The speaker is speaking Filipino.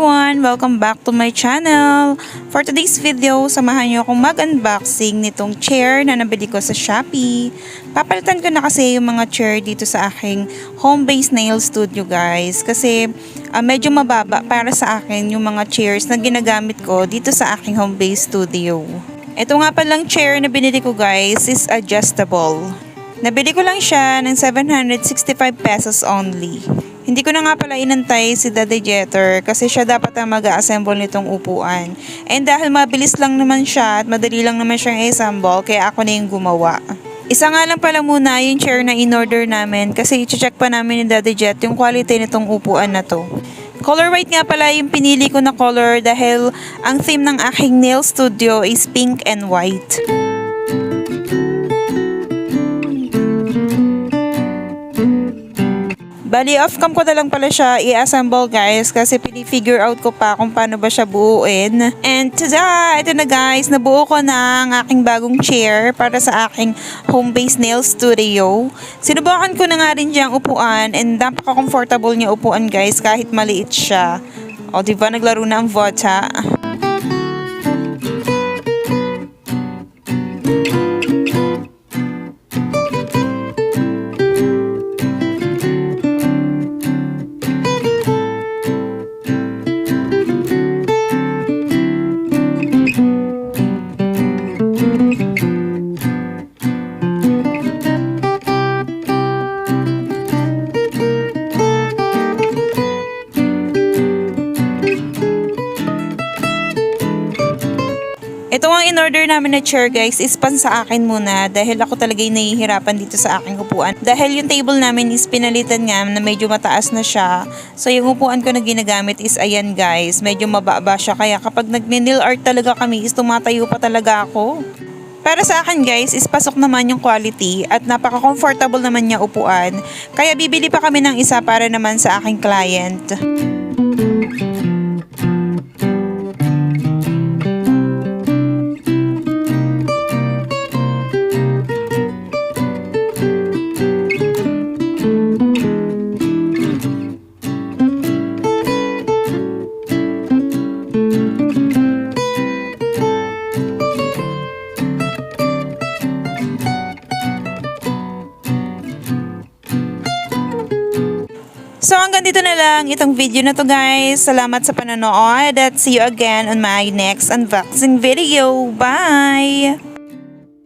everyone! Welcome back to my channel! For today's video, samahan niyo akong mag-unboxing nitong chair na nabili ko sa Shopee. Papalitan ko na kasi yung mga chair dito sa aking home-based nail studio guys. Kasi medyo mababa para sa akin yung mga chairs na ginagamit ko dito sa aking home-based studio. Ito nga palang chair na binili ko guys is adjustable. Nabili ko lang siya ng 765 pesos only. Hindi ko na nga pala inantay si Daddy Jeter kasi siya dapat ang mag-assemble nitong upuan. And dahil mabilis lang naman siya at madali lang naman siyang i-assemble, kaya ako na yung gumawa. Isa nga lang pala muna yung chair na in-order namin kasi i-check pa namin ni Daddy Jet yung quality nitong upuan na to. Color white nga pala yung pinili ko na color dahil ang theme ng aking nail studio is pink and white. Bali, off-cam ko na lang pala siya i-assemble guys kasi pinifigure out ko pa kung paano ba siya buuin. And tada! Ito na guys, nabuo ko na ang aking bagong chair para sa aking home-based nail studio. Sinubukan ko na nga rin diyang upuan and napaka-comfortable niya upuan guys kahit maliit siya. O diba, naglaro na ang Vota. Ito ang in-order namin na chair guys is pan sa akin muna dahil ako talaga yung nahihirapan dito sa aking upuan. Dahil yung table namin is pinalitan nga na medyo mataas na siya. So yung upuan ko na ginagamit is ayan guys, medyo mababa siya. Kaya kapag nag-nail art talaga kami is tumatayo pa talaga ako. Para sa akin guys is pasok naman yung quality at napaka-comfortable naman niya upuan. Kaya bibili pa kami ng isa para naman sa aking client. So hanggang dito na lang itong video na to guys. Salamat sa panonood at see you again on my next unboxing video. Bye!